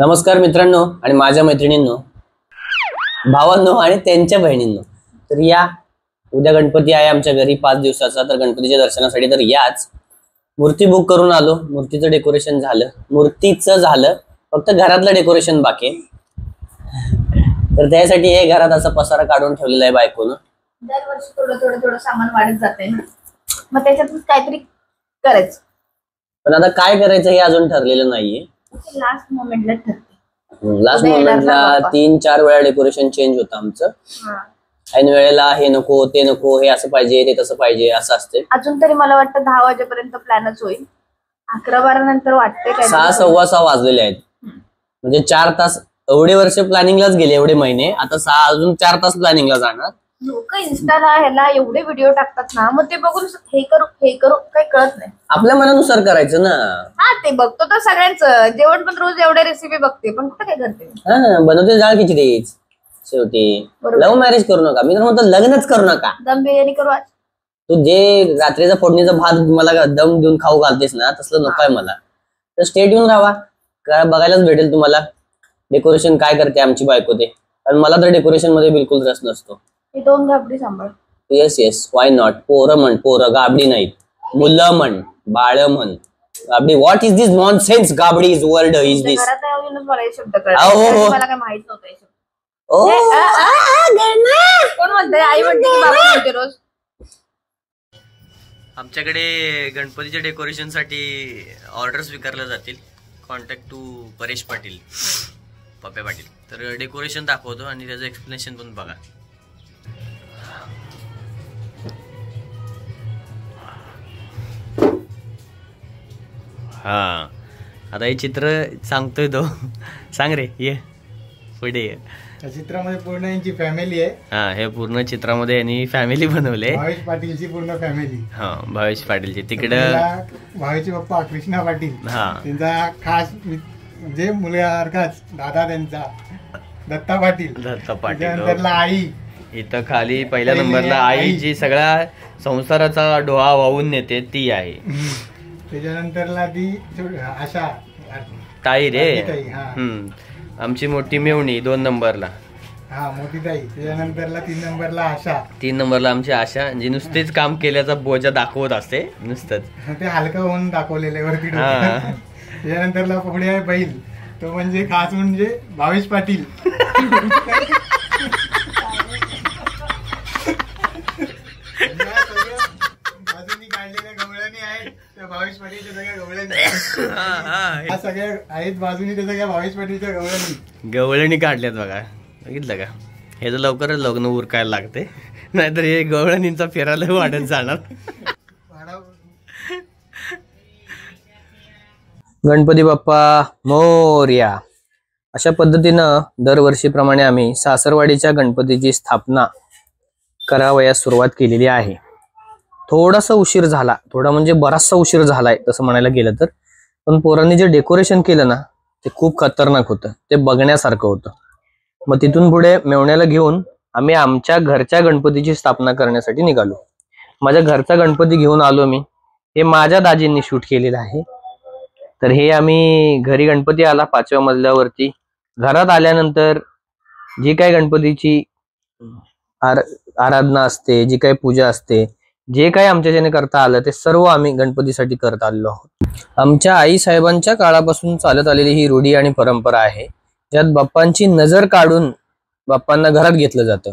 नमस्कार मित्रांनो आणि माझ्या मैत्रिणींनो, भावांनो आणि त्यांच्या बहिणींनो. तर या उद्या गणपती आहे आमच्या घरी 5 दिवसाचा. तर गणपतीच्या दर्शनासाठी तर याच. मूर्ती बुक करून आलो. मूर्तीचं डेकोरेशन झालं, मूर्तीचं झालं, फक्त घरातलं डेकोरेशन बाकी आहे. तर त्यासाठी हे घरात असा पसारा काढून ठेवलेला आहे बायकोनं. दरवर्षी थोडं सामान वाढत जाते ना, मग त्याच्यातून काहीतरी करायचं. पण आता काय करायचं हे अजून ठरलेलं नाहीये. लास्ट मोमेंटला ठरते. लास्ट मोमेंटला 3-4 वेळा डेकोरेशन चेंज होतं आमचं. ऐन वेळेला हे नको ते नको, हे असं पाहिजे ते तसं पाहिजे असं असते. अजून तरी मला वाटतं 10 वाजेपर्यंत प्लॅनच होईल. 11-12 नंतर वाटते काय 6-6:15 वाजलेले आहेत. म्हणजे 4 तास. एवढे वर्ष प्लॅनिंगलाच गेले, एवढे महिने. आता 6 अजून 4 तास प्लॅनिंगला जाणार. लोक इन्स्टाला ह्याला एवढे व्हिडिओ टाकतात ना, मग ते बघून हे करू काही कळत नाही. आपल्या मनानुसार करायचं ना. हा, ते बघतो तर सगळ्यांचं जेवण, पण रोज एवढे रेसिपी बघते, पण कुठं काय करते. हा, बनवते जाळ खिचडीच शेवटी. लव्ह मॅरेज करू नका. मी तर म्हणतो लग्नच करू नका. दम बिर्याणी करू आज. तू जे रात्रीचा फोडणीचा भात मला दम देऊन खाऊ घालतेस ना, तसलं नकोय मला. तर स्टेट येऊन राहा, काय बघायलाच भेटेल तुम्हाला डेकोरेशन काय करते आमची बायको ते. कारण मला तर डेकोरेशन मध्ये बिलकुल रस नसतो. हे 2 गाबडी सांभाळ. Yes why not. पोरं म्हण, पोरं गाबडी नाहीत. मुलं म्हण, बाळ म्हण, गाबडी. What is this nonsense? गाबडी इज वर्ड इज दिस. घरात येऊनच मला हे शब्द कळले. मला काय माहित नव्हतं हे शब्द. कोण म्हणते? आई म्हणते की बाबा म्हणते रोज. आमच्याकडे गणपतीच्या डेकोरेशन साठी ऑर्डर स्वीकारल्या जातील. Contact to Paresh Patil, Pappya Patil. तर डेकोरेशन दाखवतो आणि त्याचं एक्सप्लेनेशन पण बघा. हा, आता हे चित्र सांगतोय तो. सांग रे, ये पुढे ये. त्या चित्रामध्ये पूर्ण यांची फॅमिली आहे. हा, हे पूर्ण चित्रामध्ये यांनी फॅमिली बनवले. भावेश पाटीलची पूर्ण फॅमिली. हा, भावेश पाटीलची. तिकडे भावेशचे पप्पा कृष्णा पाटील. हा, त्यांचा खास म्हणजे मुलगासारखाच दादा त्यांचा दत्ता पाटील. त्यानंतरला आई. इथं खाली पहिल्या नंबरला आई, जी सगळ्या संसाराचा डोळा वाहून नेते ती आहे. त्याच्यानंतरला ती आशा ताई रे. आमची मोठी मेवणी 2 नंबरला. हा, मोठी ताई. त्याच्यानंतरला 3 नंबरला आशा. 3 नंबरला आमची आशा, जी नुसतीच काम केल्याचा बोजा दाखवत असते नुसतंच. ते हलकं होऊन दाखवलेले वरती. त्याच्यानंतरला पुढे आहे बैल. तो म्हणजे खास म्हणजे भावेश पाटील. बाजूनी काढलेल्या गवळणी आहेत त्या भावेश पाटीलच्या सगळ्या गवळणी. सगळ्या आहेत बाजूनी त्या सगळ्या भावेश पाटीलच्या गवळणी काढल्यात बघा. बघितलं का? हे तर लवकरच लग्न उरकायला लागते, नाहीतर हे गवळणींचा फेरायला वाढत जाणार. गणपती बाप्पा मोरया. अशा पद्धतीनं दरवर्षीप्रमाणे आम्ही सासरवाडीच्या गणपतीची स्थापना करावयास सुरुवात केलेली आहे. थोडासा उशीर झाला, थोडा म्हणजे बराचसा उशीर झालाय तसं म्हणायला गेलं तर. पण पोरांनी जे डेकोरेशन केलं ना, ते खूप खतरनाक होतं. ते बघण्यासारखं होतं. मग तिथून पुढे मेवण्याला घेऊन आम्ही आमच्या घरच्या गणपतीची स्थापना करण्यासाठी निघालो. माझ्या घरचा गणपती घेऊन आलो मी. हे माझ्या दाजींनी शूट केलेलं आहे. तर हे आम्ही घरी गणपती आला 5व्या मजल्यावरती. घरात आल्यानंतर जी काही गणपतीची आराधना असते, जी काही पूजा असते, जे काही आमच्याच्याने करता आलं ते सर्व आम्ही गणपतीसाठी करत आलेलो आहोत. आमच्या आई साहेबांच्या काळापासून चालत आलेली ही रूढी आणि परंपरा आहे, ज्यात बाप्पांची नजर काढून बाप्पांना घरात घेतलं जातं.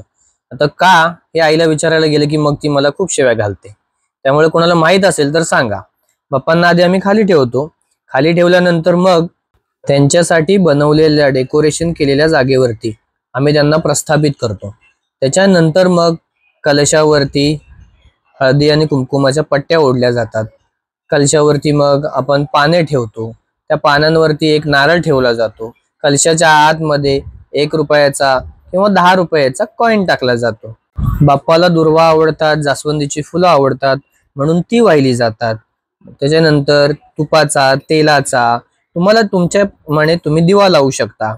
आता का हे आईला विचारायला गेलं की मग ती मला खूप शिव्या घालते. त्यामुळे कोणाला माहित असेल तर सांगा. बाप्पांना आधी आम्ही खाली ठेवतो. खाली ठेवल्यानंतर मग त्यांच्यासाठी बनवलेल्या डेकोरेशन केलेल्या जागेवरती आम्ही त्यांना प्रस्थापित करतो. त्याच्यानंतर मग कलशावरती हळदी आणि कुंकुमाच्या पट्ट्या ओढल्या जातात. कलशावरती मग आपण पाने ठेवतो. त्या पानांवरती एक नारळ ठेवला जातो. कलशाच्या आतमध्ये 1 रुपयाचा किंवा 10 रुपयाचा कॉईन टाकला जातो. बाप्पाला दुर्वा आवडतात, जास्वंदीची फुलं आवडतात, म्हणून ती वाहिली जातात. त्याच्यानंतर तुपाचा, तेलाचा, तुम्हाला तुमच्या मने तुम्ही दिवा लावू शकता.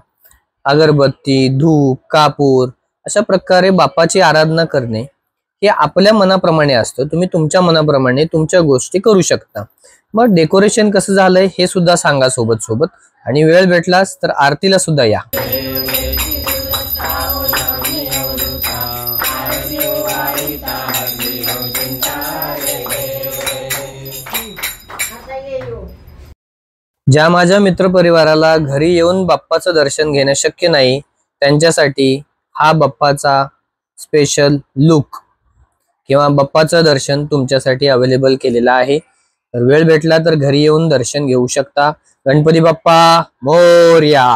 अगरबत्ती, धूप, कापूर अशा प्रकारे बाप्पाची आराधना करणे हे आपल्या मनाप्रमाणे असतं. तुम्ही तुमच्या मनाप्रमाणे तुमच्या गोष्टी करू शकता. मग डेकोरेशन कसं झालंय हे सुद्धा सांगा सोबत सोबत. आणि वेळ भेटलास तर आरतीला सुद्धा या. ज्या माझ्या मित्रपरिवाराला घरी येऊन बाप्पाचं दर्शन घेणं शक्य नाही त्यांच्यासाठी हा बाप्पाचा स्पेशल लुक किंवा बाप्पाचं दर्शन तुमच्यासाठी अवेलेबल केलेला आहे. तर वेळ भेटला तर घरी येऊन दर्शन घेऊ शकता. गणपती बाप्पा मोरया.